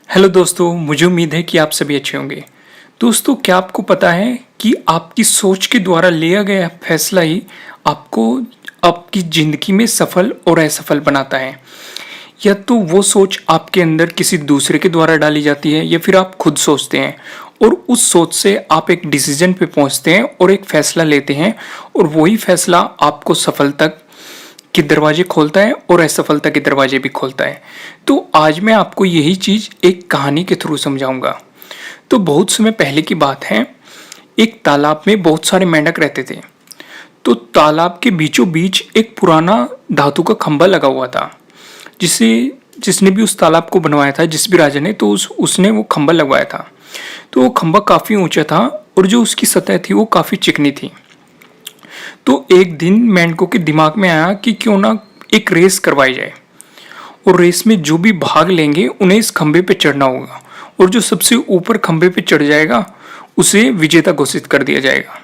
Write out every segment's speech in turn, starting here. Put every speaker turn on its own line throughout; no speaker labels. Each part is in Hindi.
हेलो दोस्तों, मुझे उम्मीद है कि आप सभी अच्छे होंगे। दोस्तों, क्या आपको पता है कि आपकी सोच के द्वारा लिया गया फैसला ही आपको आपकी ज़िंदगी में सफल और असफल बनाता है। या तो वो सोच आपके अंदर किसी दूसरे के द्वारा डाली जाती है या फिर आप खुद सोचते हैं और उस सोच से आप एक डिसीजन पे पहुंचते हैं और एक फैसला लेते हैं और वही फैसला आपको सफलता के दरवाजे खोलता है और असफलता के दरवाजे भी खोलता है। तो आज मैं आपको यही चीज़ एक कहानी के थ्रू समझाऊंगा। तो बहुत समय पहले की बात है, एक तालाब में बहुत सारे मेंढक रहते थे। तो तालाब के बीचों बीच एक पुराना धातु का खंभा लगा हुआ था, जिसे जिसने भी उस तालाब को बनवाया था, जिस भी राजा ने, तो उसने वो खंभा लगवाया था। तो वो खंभा काफ़ी ऊंचा था और जो उसकी सतह थी वो काफ़ी चिकनी थी। तो एक दिन मेंढकों के दिमाग में आया कि क्यों ना एक रेस करवाई जाए और रेस में जो भी भाग लेंगे उन्हें इस खंभे पे चढ़ना होगा और जो सबसे ऊपर खंभे पे चढ़ जाएगा उसे विजेता घोषित कर दिया जाएगा।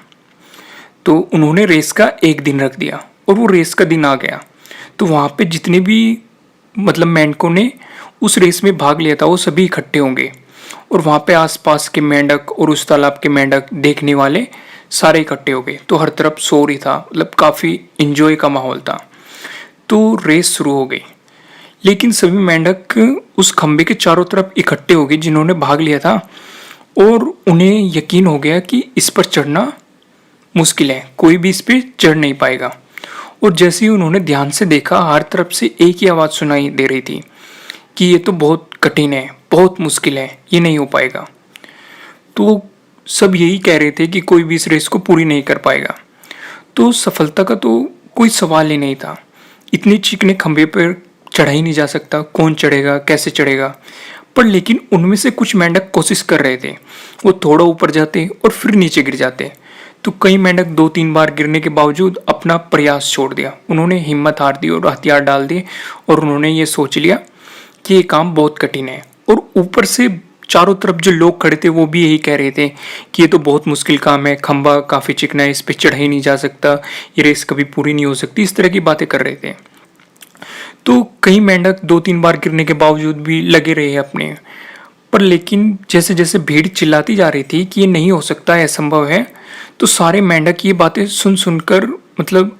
तो उन्होंने रेस का एक दिन रख दिया और वो रेस का दिन आ गया। तो वहाँ पे जितने भी मेंढकों ने उस रेस में भाग लिया था वो सभी इकट्ठे होंगे और वहाँ पे आसपास के मेंढक और उस तालाब के मेंढक देखने वाले सारे इकट्ठे हो गए। तो हर तरफ शोर ही था, काफ़ी इंजॉय का माहौल था। तो रेस शुरू हो गई, लेकिन सभी मेंढक उस खंबे के चारों तरफ इकट्ठे हो गए जिन्होंने भाग लिया था और उन्हें यकीन हो गया कि इस पर चढ़ना मुश्किल है, कोई भी इस पर चढ़ नहीं पाएगा। और जैसे ही उन्होंने ध्यान से देखा, हर तरफ से एक ही आवाज़ सुनाई दे रही थी कि ये तो बहुत कठिन है, बहुत मुश्किल है, ये नहीं हो पाएगा। तो सब यही कह रहे थे कि कोई भी इस रेस को पूरी नहीं कर पाएगा। तो सफलता का तो कोई सवाल ही नहीं था। इतने चिकने खंभे पर चढ़ा ही नहीं जा सकता, कौन चढ़ेगा, कैसे चढ़ेगा। पर लेकिन उनमें से कुछ मेंढक कोशिश कर रहे थे। वो थोड़ा ऊपर जाते और फिर नीचे गिर जाते। तो कई मेंढक 2-3 बार गिरने के बावजूद अपना प्रयास छोड़ दिया। उन्होंने हिम्मत हार दी और हथियार डाल दिए और उन्होंने ये सोच लिया कि ये काम बहुत कठिन है। और ऊपर से चारों तरफ जो लोग खड़े थे वो भी यही कह रहे थे कि ये तो बहुत मुश्किल काम है, खंभा काफ़ी चिकना है, इस पर चढ़ा ही नहीं जा सकता, ये रेस कभी पूरी नहीं हो सकती, इस तरह की बातें कर रहे थे। तो कई मेंढक 2-3 बार गिरने के बावजूद भी लगे रहे अपने पर। लेकिन जैसे जैसे भीड़ चिल्लाती जा रही थी कि ये नहीं हो सकता है, असंभव है, तो सारे मेंढक ये बातें सुन सुनकर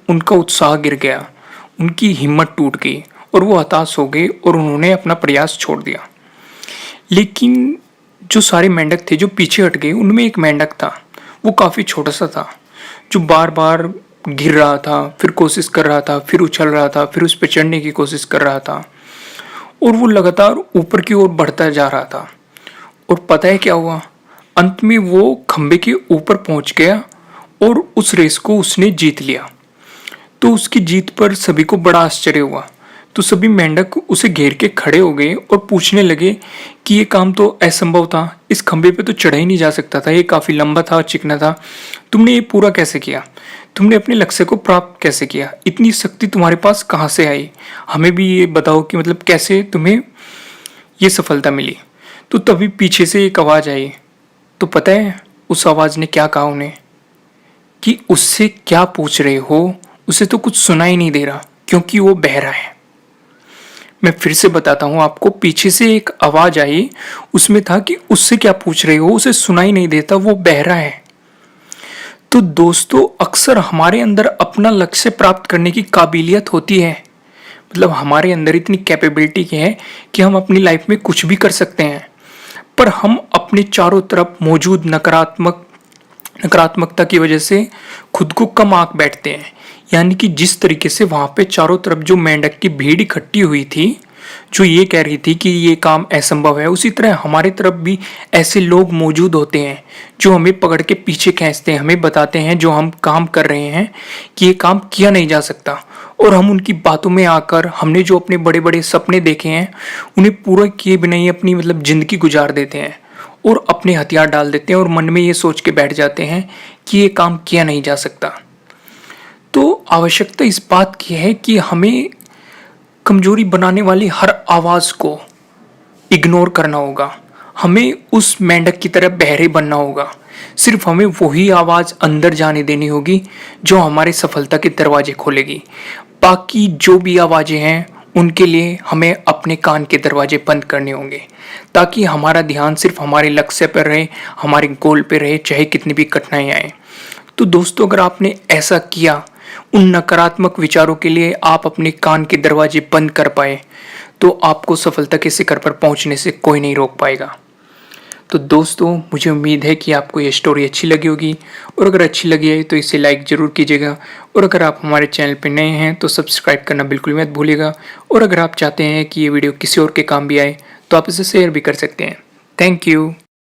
उनका उत्साह गिर गया, उनकी हिम्मत टूट गई और वो हताश हो गए और उन्होंने अपना प्रयास छोड़ दिया। लेकिन जो सारे मेंढक थे जो पीछे हट गए, उनमें एक मेंढक था, वो काफ़ी छोटा सा था, जो बार बार गिर रहा था, फिर कोशिश कर रहा था, फिर उछल रहा था, फिर उस पर चढ़ने की कोशिश कर रहा था और वो लगातार ऊपर की ओर बढ़ता जा रहा था। और पता है क्या हुआ? अंत में वो खंबे के ऊपर पहुंच गया और उस रेस को उसने जीत लिया। तो उसकी जीत पर सभी को बड़ा आश्चर्य हुआ। तो सभी मेंढक उसे घेर के खड़े हो गए और पूछने लगे कि ये काम तो असंभव था, इस खंबे पे तो चढ़ा ही नहीं जा सकता था, ये काफ़ी लंबा था, चिकना था, तुमने ये पूरा कैसे किया? तुमने अपने लक्ष्य को प्राप्त कैसे किया? इतनी शक्ति तुम्हारे पास कहाँ से आई? हमें भी ये बताओ कि कैसे तुम्हें ये सफलता मिली। तो तभी पीछे से एक आवाज़ आई। तो पता है उस आवाज़ ने क्या कहा उन्हें कि उससे क्या पूछ रहे हो, उसे तो कुछ सुना ही नहीं दे रहा क्योंकि वो बहरा है। मैं फिर से बताता हूँ आपको, पीछे से एक आवाज़ आई, उसमें था कि उससे क्या पूछ रहे हो, उसे सुना ही नहीं देता, वो बहरा है। तो दोस्तों, अक्सर हमारे अंदर अपना लक्ष्य प्राप्त करने की काबिलियत होती है, हमारे अंदर इतनी कैपेबिलिटी है कि हम अपनी लाइफ में कुछ भी कर सकते हैं, पर हम अपने चारों तरफ मौजूद नकारात्मकता की वजह से खुद को कम आंक बैठते हैं। यानी कि जिस तरीके से वहाँ पे चारों तरफ जो मेंढक की भीड़ इकट्ठी हुई थी, जो ये कह रही थी कि ये काम असंभव है, उसी तरह हमारे तरफ भी ऐसे लोग मौजूद होते हैं जो हमें पकड़ के पीछे खींचते हैं, हमें बताते हैं जो हम काम कर रहे हैं कि ये काम किया नहीं जा सकता, और हम उनकी बातों में आकर हमने जो अपने बड़े बड़े सपने देखे हैं उन्हें पूरा किए बिना ही अपनी ज़िंदगी गुजार देते हैं और अपने हथियार डाल देते हैं और मन में ये सोच के बैठ जाते हैं कि ये काम किया नहीं जा सकता। तो आवश्यकता इस बात की है कि हमें कमजोरी बनाने वाली हर आवाज़ को इग्नोर करना होगा। हमें उस मेंढक की तरह बहरे बनना होगा। सिर्फ हमें वही आवाज़ अंदर जाने देनी होगी जो हमारे सफलता के दरवाजे खोलेगी। बाकी जो भी आवाज़ें हैं उनके लिए हमें अपने कान के दरवाजे बंद करने होंगे, ताकि हमारा ध्यान सिर्फ हमारे लक्ष्य पर रहे, हमारे गोल पे रहे, चाहे कितनी भी कठिनाई आए। तो दोस्तों, अगर आपने ऐसा किया, उन नकारात्मक विचारों के लिए आप अपने कान के दरवाजे बंद कर पाए, तो आपको सफलता के शिखर पर पहुंचने से कोई नहीं रोक पाएगा। तो दोस्तों, मुझे उम्मीद है कि आपको ये स्टोरी अच्छी लगी होगी, और अगर अच्छी लगी है तो इसे लाइक ज़रूर कीजिएगा, और अगर आप हमारे चैनल पर नए हैं तो सब्सक्राइब करना बिल्कुल मत भूलिएगा, और अगर आप चाहते हैं कि ये वीडियो किसी और के काम भी आए तो आप इसे शेयर भी कर सकते हैं। Thank you.